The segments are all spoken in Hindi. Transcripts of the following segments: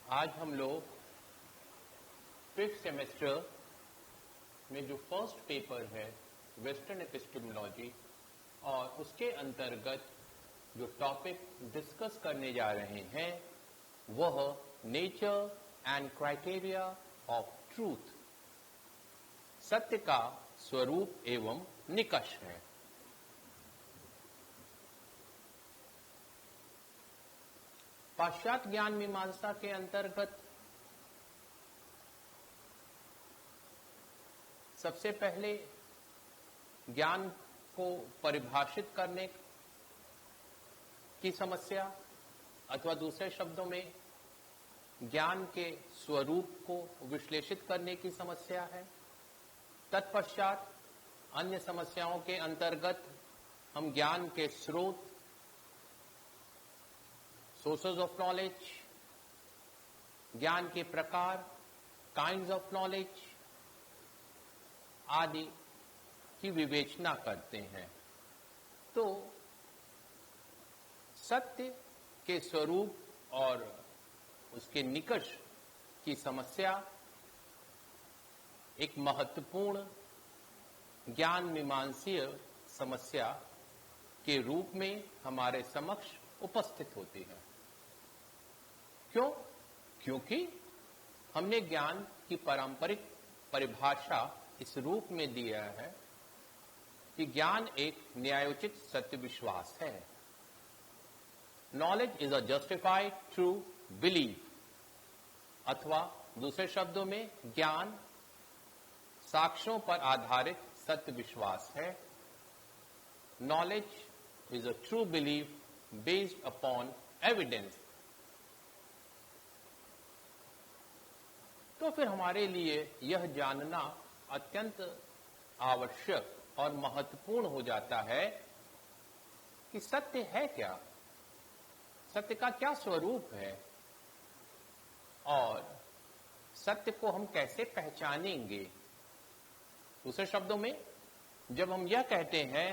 आज हम लोग फिफ्थ सेमेस्टर में जो फर्स्ट पेपर है वेस्टर्न एपिस्टेमोलॉजी और उसके अंतर्गत जो टॉपिक डिस्कस करने जा रहे हैं वह nature and criteria of truth, सत्य का स्वरूप एवं निकष है। पाश्चात्य ज्ञान मीमांसा के अंतर्गत सबसे पहले ज्ञान को परिभाषित करने की समस्या अथवा दूसरे शब्दों में ज्ञान के स्वरूप को विश्लेषित करने की समस्या है। तत्पश्चात अन्य समस्याओं के अंतर्गत हम ज्ञान के स्रोत, सोर्सेज ऑफ नॉलेज, ज्ञान के प्रकार, काइंड्स ऑफ नॉलेज आदि की विवेचना करते हैं। तो सत्य के स्वरूप और उसके निकष की समस्या एक महत्वपूर्ण ज्ञान मीमांसीय समस्या के रूप में हमारे समक्ष उपस्थित होती है। क्यों? क्योंकि हमने ज्ञान की पारंपरिक परिभाषा इस रूप में दिया है कि ज्ञान एक न्यायोचित सत्य विश्वास है। Knowledge is a justified true belief, अथवा दूसरे शब्दों में ज्ञान साक्ष्यों पर आधारित सत्य विश्वास है। Knowledge is a true belief based upon evidence. तो फिर हमारे लिए यह जानना अत्यंत आवश्यक और महत्वपूर्ण हो जाता है कि सत्य है क्या, सत्य का क्या स्वरूप है और सत्य को हम कैसे पहचानेंगे। दूसरे शब्दों में जब हम यह कहते हैं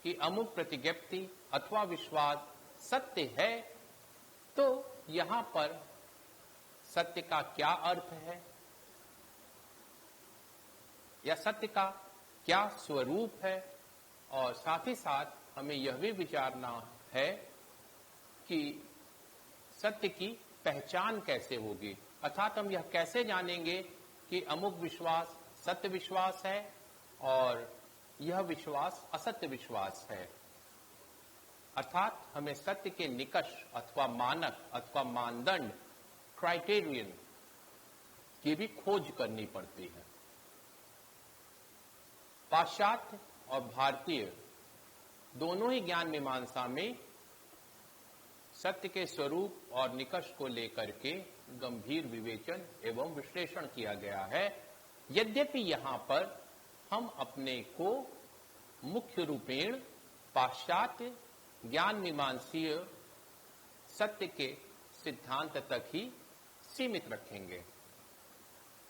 कि अमुक प्रतिज्ञप्ति अथवा विश्वास सत्य है, तो यहां पर सत्य का क्या अर्थ है या सत्य का क्या स्वरूप है, और साथ ही साथ हमें यह भी विचारना है कि सत्य की पहचान कैसे होगी, अर्थात हम यह कैसे जानेंगे कि अमुक विश्वास सत्य विश्वास है और यह विश्वास असत्य विश्वास है। अर्थात हमें सत्य के निकष अथवा मानक अथवा मानदंड, क्राइटेरियन की भी खोज करनी पड़ती है। पाश्चात्य और भारतीय दोनों ही ज्ञान मीमांसा में सत्य के स्वरूप और निकष को लेकर के गंभीर विवेचन एवं विश्लेषण किया गया है। यद्यपि यहां पर हम अपने को मुख्य रूपेण पाश्चात्य ज्ञान मीमांसीय सत्य के सिद्धांत तक ही सीमित रखेंगे।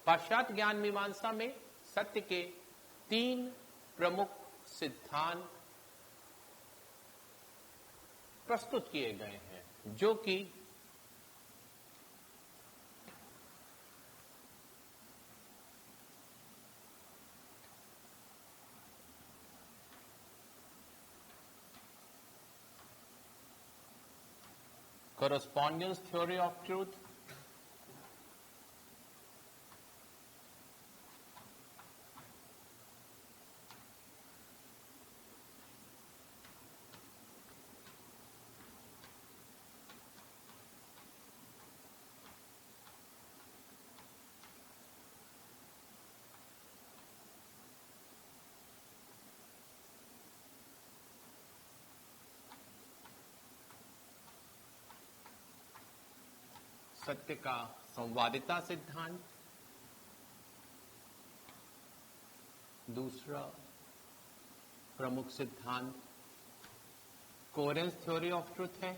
पाश्चात्य ज्ञान मीमांसा में सत्य के 3 प्रमुख सिद्धांत प्रस्तुत किए गए हैं, जो कि correspondence theory of truth, सत्य का संवादिता सिद्धांत, दूसरा प्रमुख सिद्धांत कोहेरेंस थ्योरी ऑफ ट्रूथ है,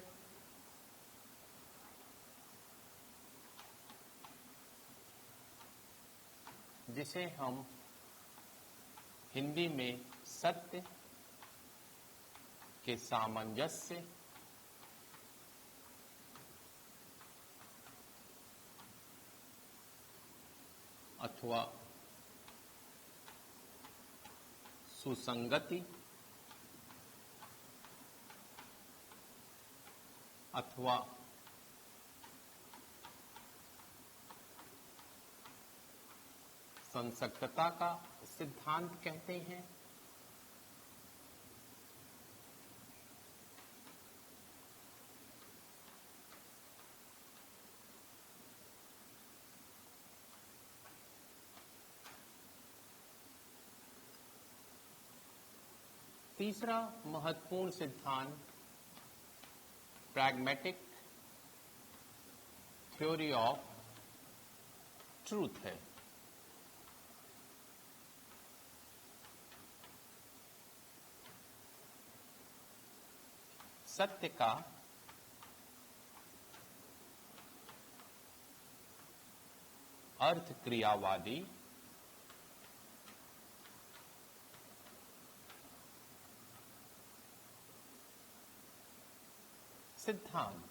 जिसे हम हिंदी में सत्य के सामंजस्य अथवा सुसंगति अथवा संसक्तता का सिद्धांत कहते हैं। तीसरा महत्वपूर्ण सिद्धांत प्रैग्मेटिक थ्योरी ऑफ ट्रूथ है। सत्य का अर्थ क्रियावादी सिद्धांत।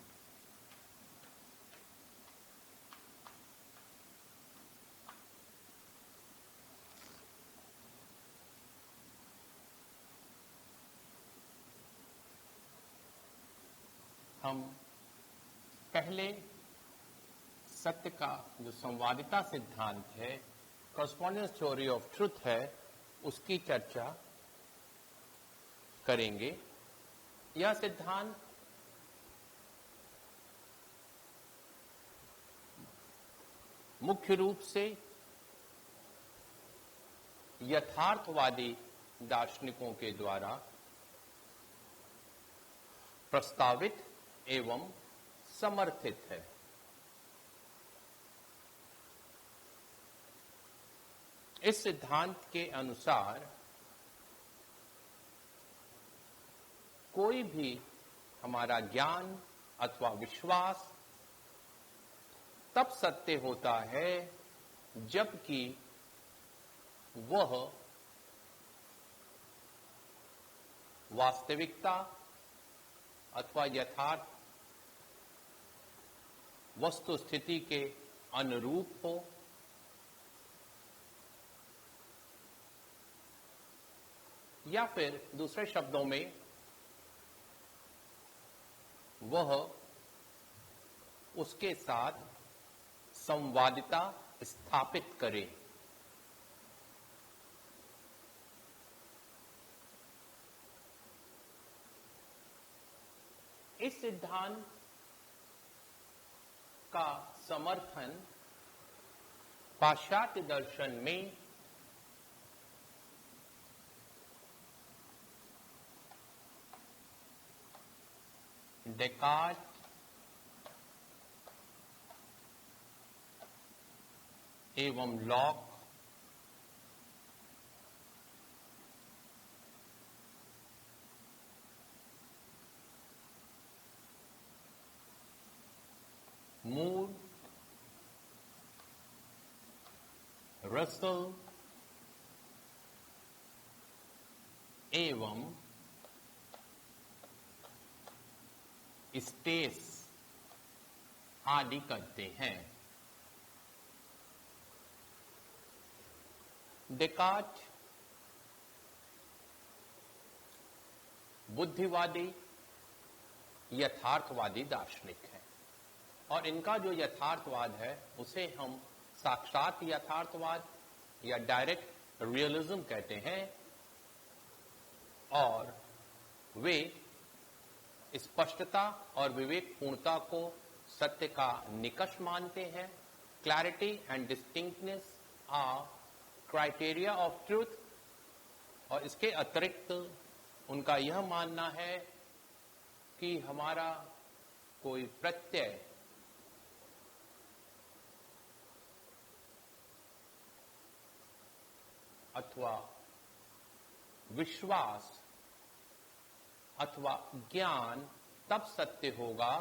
हम पहले सत्य का जो संवादिता सिद्धांत है, कॉरस्पॉन्डेंस थ्योरी ऑफ ट्रुथ है, उसकी चर्चा करेंगे। यह सिद्धांत मुख्य रूप से यथार्थवादी दार्शनिकों के द्वारा प्रस्तावित एवं समर्थित है। इस सिद्धांत के अनुसार कोई भी हमारा ज्ञान अथवा विश्वास तब सत्य होता है जबकि वह वास्तविकता अथवा यथार्थ वस्तु स्थिति के अनुरूप हो, या फिर दूसरे शब्दों में वह उसके साथ संवादिता स्थापित करे। इस सिद्धांत का समर्थन पाश्चात्य दर्शन में डेकार्ट, एवं लॉक, मूर, रसल एवं स्पेस आदि करते हैं। डेकार्ट बुद्धिवादी यथार्थवादी दार्शनिक है, और इनका जो यथार्थवाद है उसे हम साक्षात यथार्थवाद या डायरेक्ट रियलिज्म कहते हैं। और वे स्पष्टता और विवेकपूर्णता को सत्य का निकष मानते हैं। Clarity and distinctness are criteria of truth. और इसके अतिरिक्त उनका यह मानना है कि हमारा कोई प्रत्यय अथवा विश्वास अथवा ज्ञान तब सत्य होगा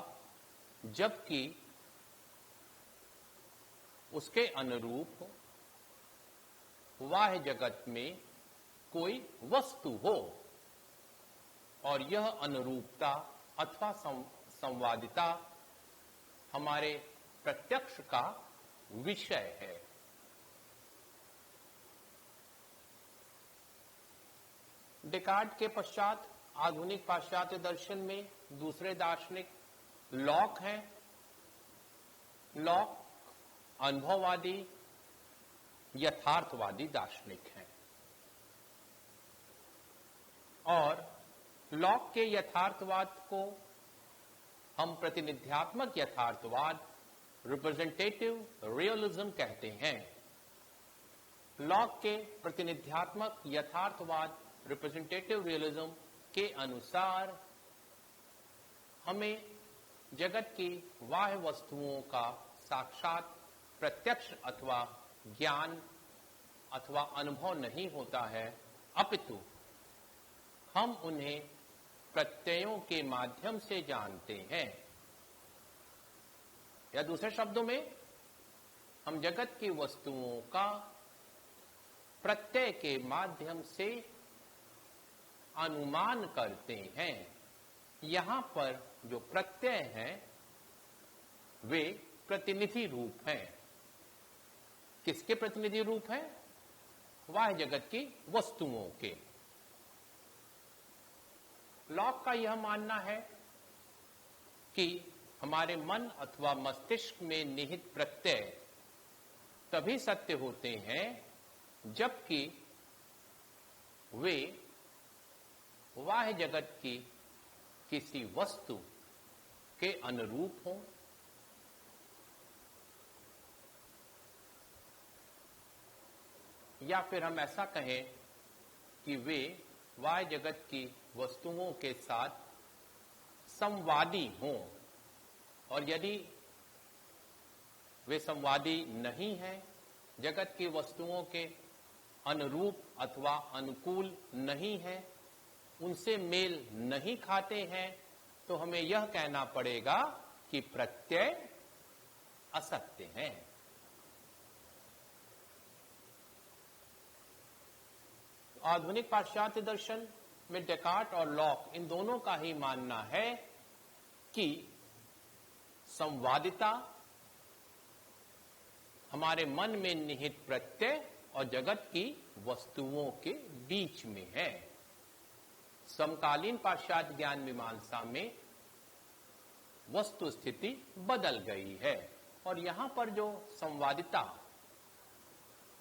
जबकि उसके अनुरूप बाह्य जगत में कोई वस्तु हो, और यह अनुरूपता अथवा संवादिता हमारे प्रत्यक्ष का विषय है। डेकार्ट के पश्चात आधुनिक पाश्चात्य दर्शन में दूसरे दार्शनिक लॉक हैं। लॉक अनुभववादी यथार्थवादी दार्शनिक हैं और लॉक के यथार्थवाद को हम प्रतिनिध्यात्मक यथार्थवाद रिप्रेजेंटेटिव रियलिज्म कहते हैं। लॉक के प्रतिनिध्यात्मक यथार्थवाद रिप्रेजेंटेटिव रियलिज्म के अनुसार हमें जगत की बाह्य वस्तुओं का साक्षात प्रत्यक्ष अथवा ज्ञान अथवा अनुभव नहीं होता है, अपितु हम उन्हें प्रत्ययों के माध्यम से जानते हैं। या दूसरे शब्दों में हम जगत की वस्तुओं का प्रत्यय के माध्यम से अनुमान करते हैं। यहां पर जो प्रत्यय हैं वे प्रतिनिधि रूप हैं। किसके प्रतिनिधि रूप हैं? बाह्य जगत की वस्तुओं के। लॉक का यह मानना है कि हमारे मन अथवा मस्तिष्क में निहित प्रत्यय तभी सत्य होते हैं जबकि वे बाह्य जगत की किसी वस्तु के अनुरूप हों। या फिर हम ऐसा कहें कि वे बाह्य जगत की वस्तुओं के साथ संवादी हों, और यदि वे संवादी नहीं हैं, जगत की वस्तुओं के अनुरूप अथवा अनुकूल नहीं है, उनसे मेल नहीं खाते हैं, तो हमें यह कहना पड़ेगा कि प्रत्यय असत्य हैं। आधुनिक पाश्चात्य दर्शन में डेकार्ट और लॉक इन दोनों का ही मानना है कि संवादिता हमारे मन में निहित प्रत्यय और जगत की वस्तुओं के बीच में है। समकालीन पाश्चात्य ज्ञान मीमांसा में वस्तु स्थिति बदल गई है और यहां पर जो संवादिता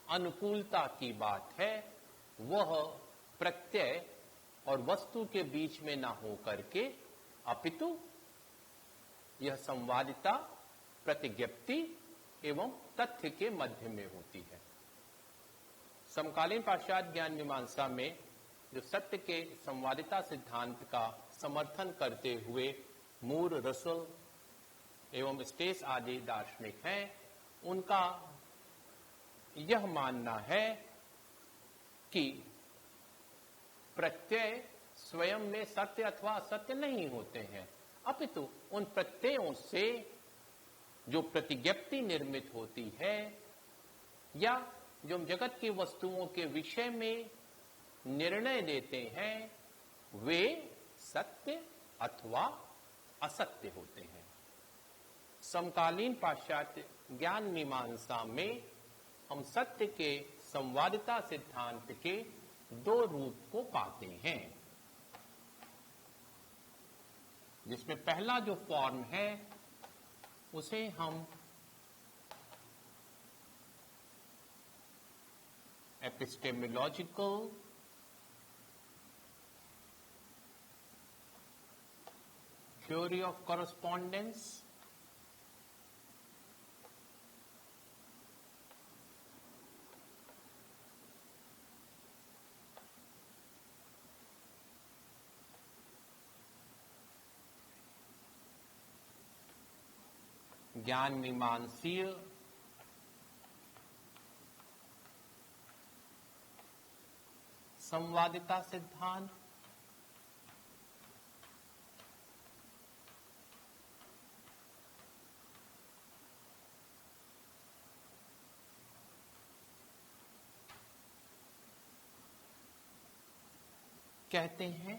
अनुकूलता की बात है वह प्रत्यय और वस्तु के बीच में ना हो करके अपितु यह संवादिता प्रतिज्ञप्ति एवं तथ्य के मध्य में होती है। समकालीन पाश्चात्य ज्ञान मीमांसा में जो सत्य के संवादिता सिद्धांत का समर्थन करते हुए मूर, रसल एवं स्टेस आदि दार्शनिक हैं, उनका यह मानना है कि प्रत्यय स्वयं में सत्य अथवा असत्य नहीं होते हैं, अपितु उन प्रत्ययों से जो प्रतिज्ञप्ति निर्मित होती है या जो जगत की वस्तुओं के विषय में निर्णय देते हैं वे सत्य अथवा असत्य होते हैं। समकालीन पाश्चात्य ज्ञान मीमांसा में हम सत्य के संवादिता सिद्धांत के दो रूप को पाते हैं, जिसमें पहला जो फॉर्म है उसे हम एपिस्टेमोलॉजिकल थ्योरी ऑफ कॉरेस्पॉन्डेंस ज्ञान मीमांसीय संवादिता सिद्धांत कहते हैं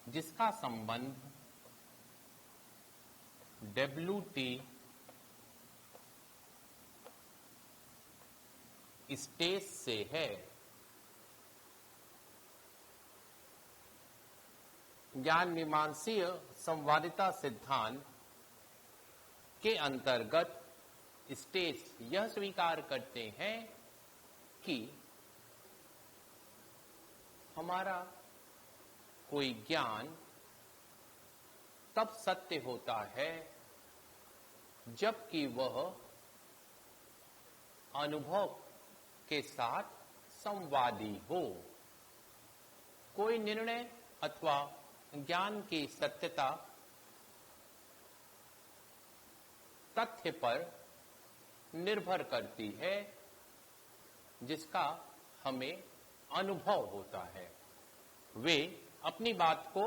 जिसका संबंध WT स्टेज से है। ज्ञान मीमांसीय संवादिता सिद्धांत के अंतर्गत स्टेज यह स्वीकार करते हैं कि हमारा कोई ज्ञान तब सत्य होता है जबकि वह अनुभव के साथ संवादी हो। कोई निर्णय अथवा ज्ञान की सत्यता तथ्य पर निर्भर करती है जिसका हमें अनुभव होता है। वे अपनी बात को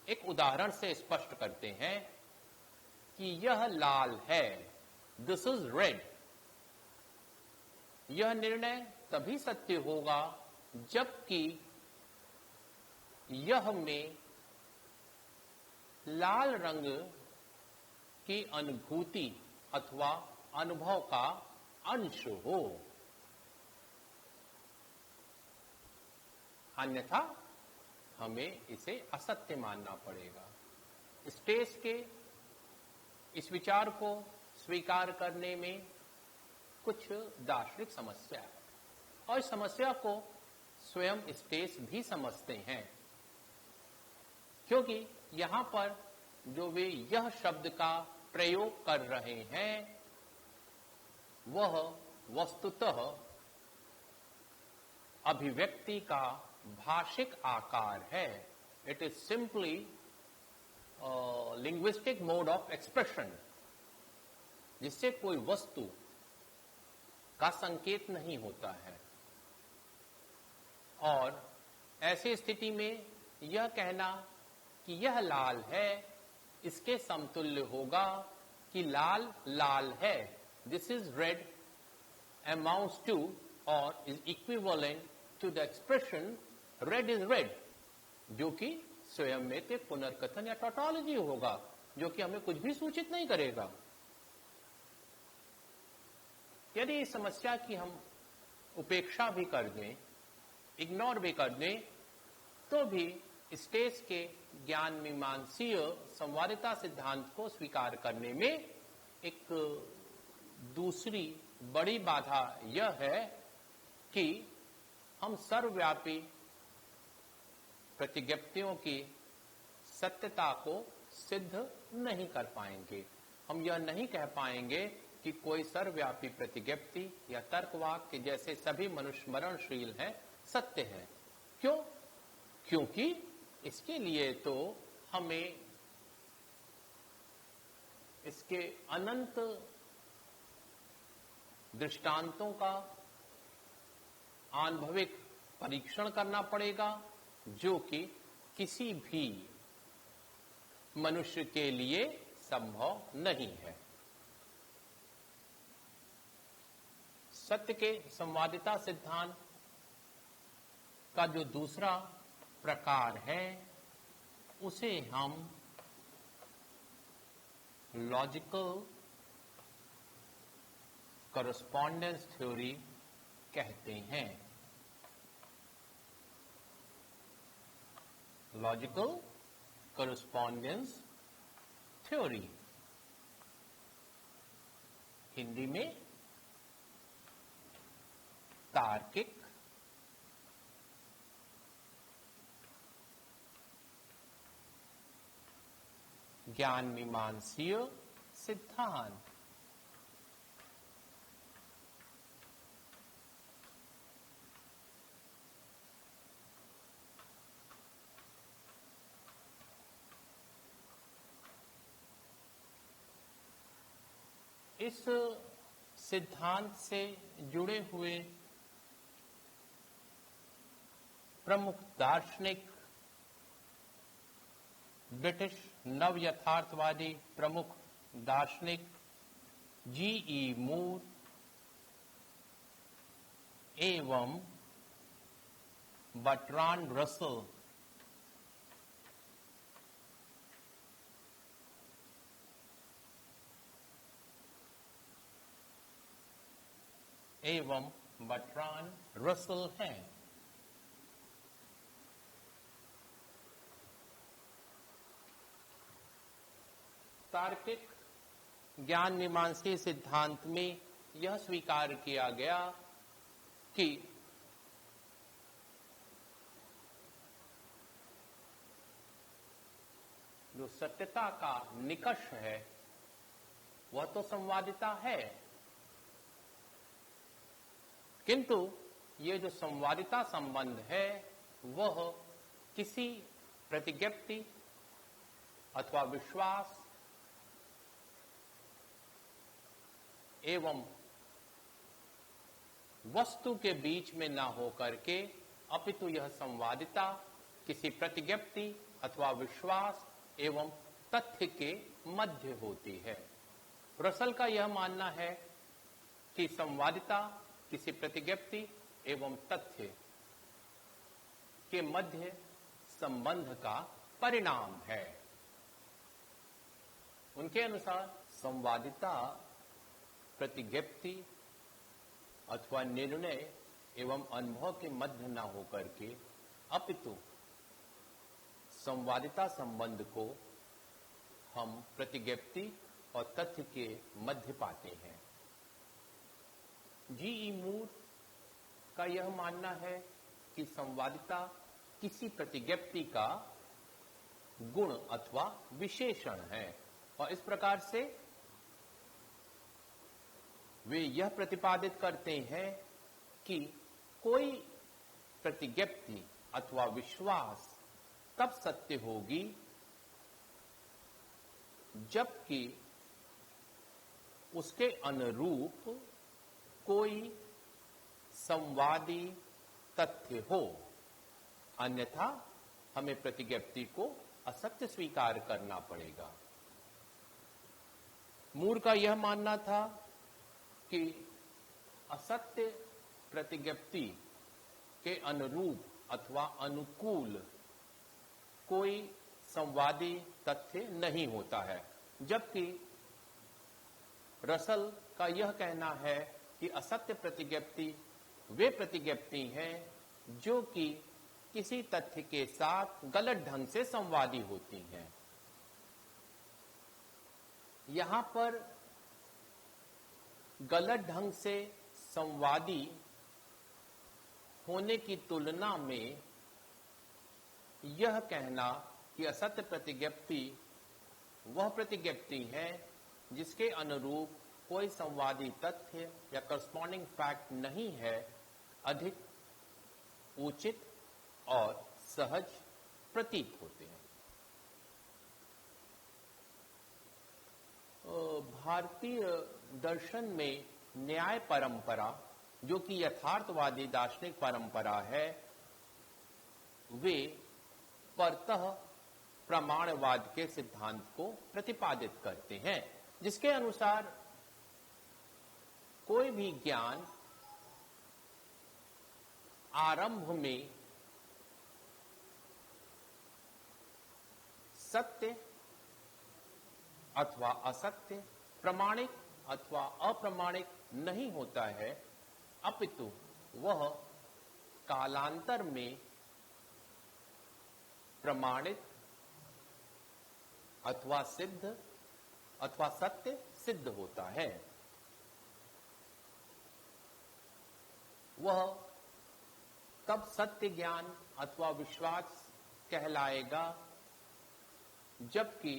एक उदाहरण से स्पष्ट करते हैं कि यह लाल है, दिस इज रेड। यह निर्णय तभी सत्य होगा जबकि यह में लाल रंग की अनुभूति अथवा अनुभव का अंश हो, अन्यथा हमें इसे असत्य मानना पड़ेगा। स्टेज के इस विचार को स्वीकार करने में कुछ दार्शनिक समस्या है और इस समस्या को स्वयं स्टेज भी समझते हैं, क्योंकि यहां पर जो वे यह शब्द का प्रयोग कर रहे हैं वह वस्तुतः अभिव्यक्ति का भाषिक आकार है। It is simply linguistic mode of expression, जिससे कोई वस्तु का संकेत नहीं होता है। और ऐसी स्थिति में यह कहना कि यह लाल है इसके समतुल्य होगा कि लाल लाल है, this is red, amounts to और is equivalent to the expression red is red, जो कि स्वयं में एक पुनर्कथन या टॉटोलॉजी होगा जो कि हमें कुछ भी सूचित नहीं करेगा। यदि इस समस्या की हम उपेक्षा भी कर दें, इग्नोर भी कर दें, तो भी स्टेज के ज्ञान मीमांसीय संवादिता सिद्धांत को स्वीकार करने में एक दूसरी बड़ी बाधा यह है कि हम सर्वव्यापी प्रतिज्ञप्तियों की सत्यता को सिद्ध नहीं कर पाएंगे। हम यह नहीं कह पाएंगे कि कोई सर्वव्यापी प्रतिज्ञप्ति या तर्कवाक्य जैसे सभी मनुष्य मरणशील हैं सत्य है। क्यों? क्योंकि इसके लिए तो हमें इसके अनंत दृष्टांतों का आनुभविक परीक्षण करना पड़ेगा, जो कि किसी भी मनुष्य के लिए संभव नहीं है। सत्य के संवादिता सिद्धांत का जो दूसरा प्रकार है उसे हम लॉजिकल कॉरेस्पॉन्डेंस थ्योरी कहते हैं। लॉजिकल कॉरेस्पॉन्डेंस थ्योरी, हिंदी में तार्किक ज्ञान मीमांसीय सिद्धांत। इस सिद्धांत से जुड़े हुए प्रमुख दार्शनिक ब्रिटिश नव यथार्थवादी प्रमुख दार्शनिक जी.ई. मूर एवं बर्ट्रांड रसल एवं बर्ट्रांड रसल हैं। तार्किक ज्ञान मीमांसा सिद्धांत में यह स्वीकार किया गया कि जो सत्यता का निकष है वह तो संवादिता है, किंतु ये जो संवादिता संबंध है वह किसी प्रतिज्ञप्ति अथवा विश्वास एवं वस्तु के बीच में ना हो करके अपितु यह संवादिता किसी प्रतिज्ञप्ति अथवा विश्वास एवं तथ्य के मध्य होती है। रसल का यह मानना है कि संवादिता किसी प्रतिज्ञप्ति एवं तथ्य के मध्य संबंध का परिणाम है। उनके अनुसार संवादिता प्रतिज्ञप्ति अथवा निर्णय एवं अनुभव के मध्य न होकर के अपितु संवादिता संबंध को हम प्रतिज्ञप्ति और तथ्य के मध्य पाते हैं। जी.ई. मूर का यह मानना है कि संवादिता किसी प्रतिज्ञप्ति का गुण अथवा विशेषण है और इस प्रकार से वे यह प्रतिपादित करते हैं कि कोई प्रतिज्ञप्ति अथवा विश्वास तब सत्य होगी जबकि उसके अनुरूप कोई संवादी तथ्य हो, अन्यथा हमें प्रतिज्ञप्ति को असत्य स्वीकार करना पड़ेगा। मूर का यह मानना था कि असत्य प्रतिज्ञप्ति के अनुरूप अथवा अनुकूल कोई संवादी तथ्य नहीं होता है, जबकि रसल का यह कहना है कि असत्य प्रतिज्ञप्ति वे प्रतिज्ञप्ति हैं जो कि किसी तथ्य के साथ गलत ढंग से संवादी होती हैं। यहां पर गलत ढंग से संवादी होने की तुलना में यह कहना कि असत्य प्रतिज्ञप्ति वह प्रतिज्ञप्ति है जिसके अनुरूप कोई संवादी तथ्य या करस्पॉन्डिंग फैक्ट नहीं है, अधिक उचित और सहज प्रतीत होते हैं। भारतीय दर्शन में न्याय परंपरा, जो कि यथार्थवादी दार्शनिक परंपरा है, वे परतः प्रमाणवाद के सिद्धांत को प्रतिपादित करते हैं, जिसके अनुसार कोई भी ज्ञान आरंभ में सत्य अथवा असत्य, प्रमाणिक अथवा अप्रमाणिक नहीं होता है, अपितु वह कालांतर में प्रमाणित अथवा सिद्ध अथवा सत्य सिद्ध होता है। वह तब सत्य ज्ञान अथवा विश्वास कहलाएगा जबकि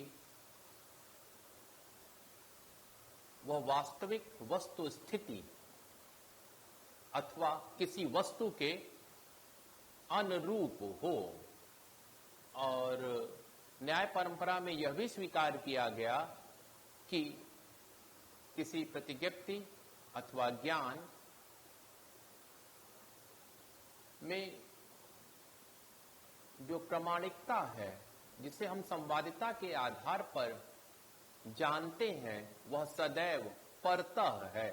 वह वास्तविक वस्तु स्थिति अथवा किसी वस्तु के अनुरूप हो। और न्याय परंपरा में यह भी स्वीकार किया गया कि किसी प्रतिज्ञप्ति अथवा ज्ञान में जो प्रामाणिकता है, जिसे हम संवादिता के आधार पर जानते हैं, वह सदैव परतः है।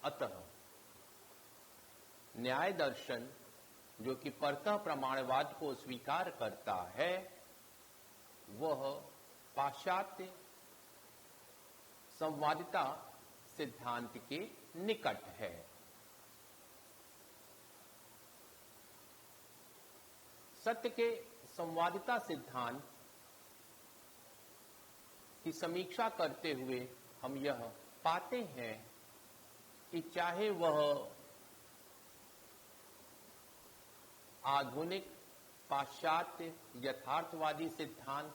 अतः न्याय दर्शन जो कि परतः प्रमाणवाद को स्वीकार करता है, वह पाश्चात्य संवादिता सिद्धांत के निकट है। सत्य के संवादिता सिद्धांत की समीक्षा करते हुए हम यह पाते हैं कि चाहे वह आधुनिक पाश्चात्य यथार्थवादी सिद्धांत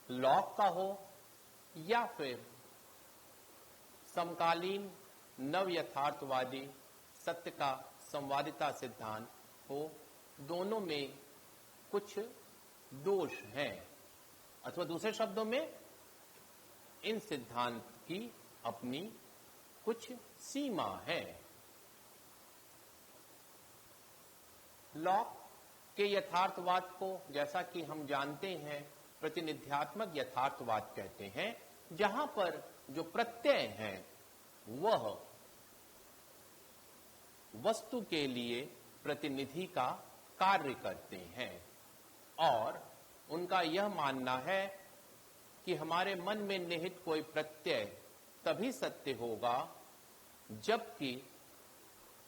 लॉक का हो या फिर समकालीन नव यथार्थवादी सत्य का संवादिता सिद्धांत हो, दोनों में कुछ दोष हैं, अथवा दूसरे शब्दों में इन सिद्धांत की अपनी कुछ सीमा है। लॉक के यथार्थवाद को, जैसा कि हम जानते हैं, प्रतिनिध्यात्मक यथार्थवाद कहते हैं, जहां पर जो प्रत्यय हैं वह वस्तु के लिए प्रतिनिधि का कार्य करते हैं, और उनका यह मानना है कि हमारे मन में निहित कोई प्रत्यय तभी सत्य होगा जबकि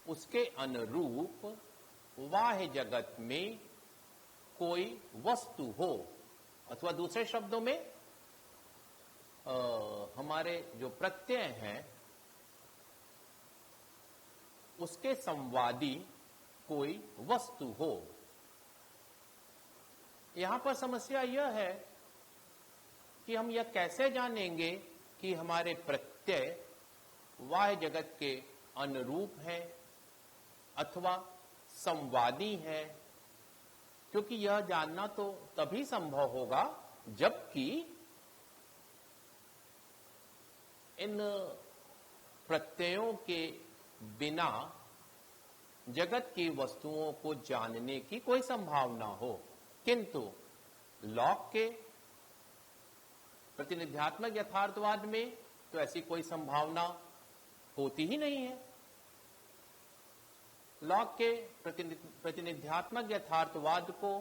उसके अनुरूप बाह्य जगत में कोई वस्तु हो, अथवा दूसरे शब्दों में हमारे जो प्रत्यय हैं उसके संवादी कोई वस्तु हो। यहां पर समस्या यह है कि हम यह कैसे जानेंगे कि हमारे प्रत्यय बाह्य जगत के अनुरूप हैं अथवा संवादी हैं, क्योंकि यह जानना तो तभी संभव होगा जबकि इन प्रत्ययों के बिना जगत की वस्तुओं को जानने की कोई संभावना हो। किंतु लॉक के प्रतिनिध्यात्मक यथार्थवाद में तो ऐसी कोई संभावना होती ही नहीं है। लॉक के प्रतिनिध्यात्मक यथार्थवाद को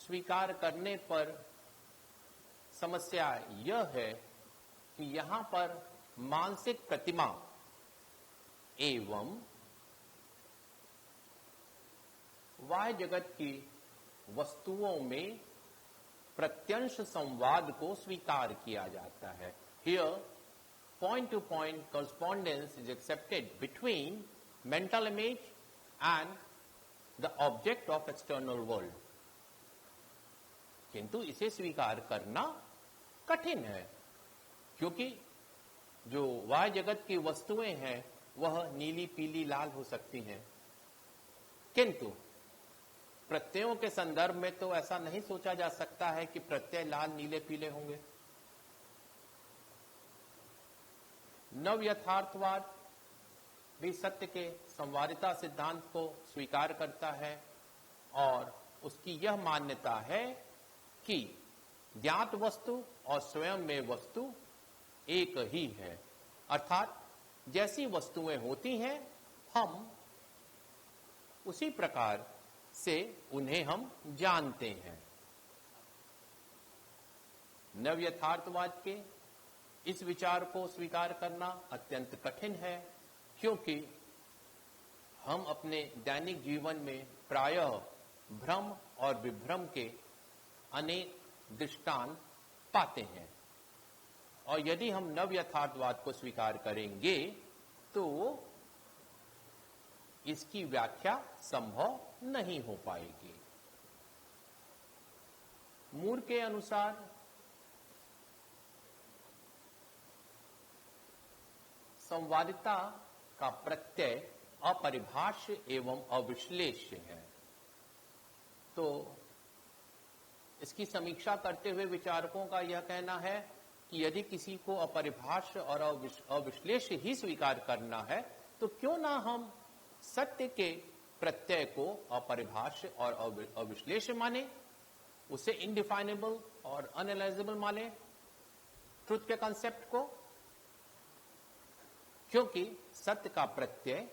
स्वीकार करने पर समस्या यह है कि यहां पर मानसिक प्रतिमा एवं बाह्य जगत की वस्तुओं में प्रत्यंश संवाद को स्वीकार किया जाता है। Here, point-to-point correspondence is accepted between mental image and the object of external world. किंतु इसे स्वीकार करना कठिन है, क्योंकि जो बाह्य जगत की वस्तुएं हैं वह नीली, पीली, लाल हो सकती हैं, किंतु प्रत्ययों के संदर्भ में तो ऐसा नहीं सोचा जा सकता है कि प्रत्यय लाल, नीले, पीले होंगे। नव यथार्थवाद भी सत्य के संवादिता सिद्धांत को स्वीकार करता है और उसकी यह मान्यता है कि ज्ञात वस्तु और स्वयं में वस्तु एक ही है, अर्थात जैसी वस्तुएं होती हैं हम उसी प्रकार से उन्हें हम जानते हैं। नव यथार्थवाद के इस विचार को स्वीकार करना अत्यंत कठिन है, क्योंकि हम अपने दैनिक जीवन में प्रायः भ्रम और विभ्रम के अनेक दृष्टांत पाते हैं, और यदि हम नव यथार्थवाद को स्वीकार करेंगे तो इसकी व्याख्या संभव नहीं हो पाएगी। मूर के अनुसार संवादिता का प्रत्यय अपरिभाष्य एवं अविश्लेष्य है। तो इसकी समीक्षा करते हुए विचारकों का यह कहना है कि यदि किसी को अपरिभाष्य और अविश्लेष्य ही स्वीकार करना है तो क्यों ना हम सत्य के प्रत्यय को अपरिभाष्य और अविश्लेष्य माने, उसे इनडिफाइनेबल और अनएनालाइजेबल माने, ट्रुथ के कॉन्सेप्ट को, क्योंकि सत्य का प्रत्यय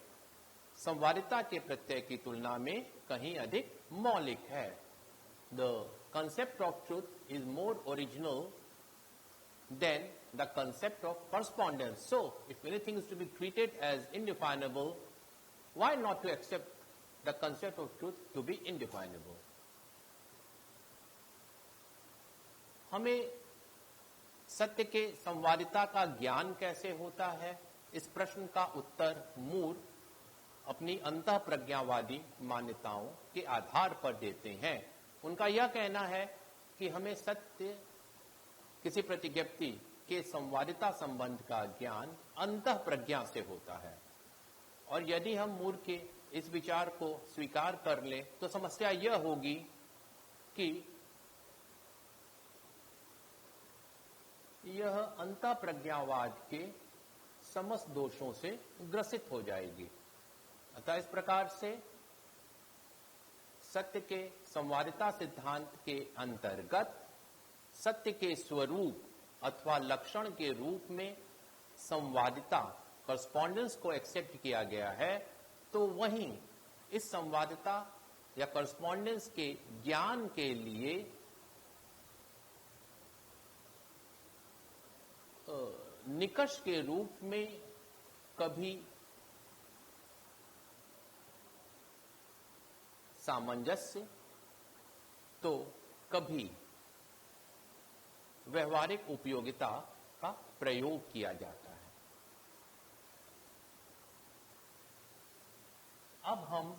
संवादिता के प्रत्यय की तुलना में कहीं अधिक मौलिक है। The concept of truth is more original than the concept of correspondence. So, if anything is to be treated as indefinable, why not to accept the concept of truth to be indefinable? हमें सत्य के संवादिता का ज्ञान कैसे होता है, इस प्रश्न का उत्तर मूर अपनी अंतः प्रज्ञावादी मान्यताओं के आधार पर देते हैं। उनका यह कहना है कि हमें सत्य किसी प्रतिज्ञप्ति के संवादिता संबंध का ज्ञान अंतः प्रज्ञा से होता है, और यदि हम मूर के इस विचार को स्वीकार कर लें तो समस्या यह होगी कि यह अंतः प्रज्ञावाद के समस्त दोषों से ग्रसित हो जाएगी। अतः इस प्रकार से सत्य के संवादिता सिद्धांत के अंतर्गत सत्य के स्वरूप अथवा लक्षण के रूप में संवादिता करस्पॉन्डेंस को एक्सेप्ट किया गया है, तो वहीं इस संवादिता या करस्पॉन्डेंस के ज्ञान के लिए निकष के रूप में कभी सामंजस्य तो कभी व्यवहारिक उपयोगिता का प्रयोग किया जाता है। अब हम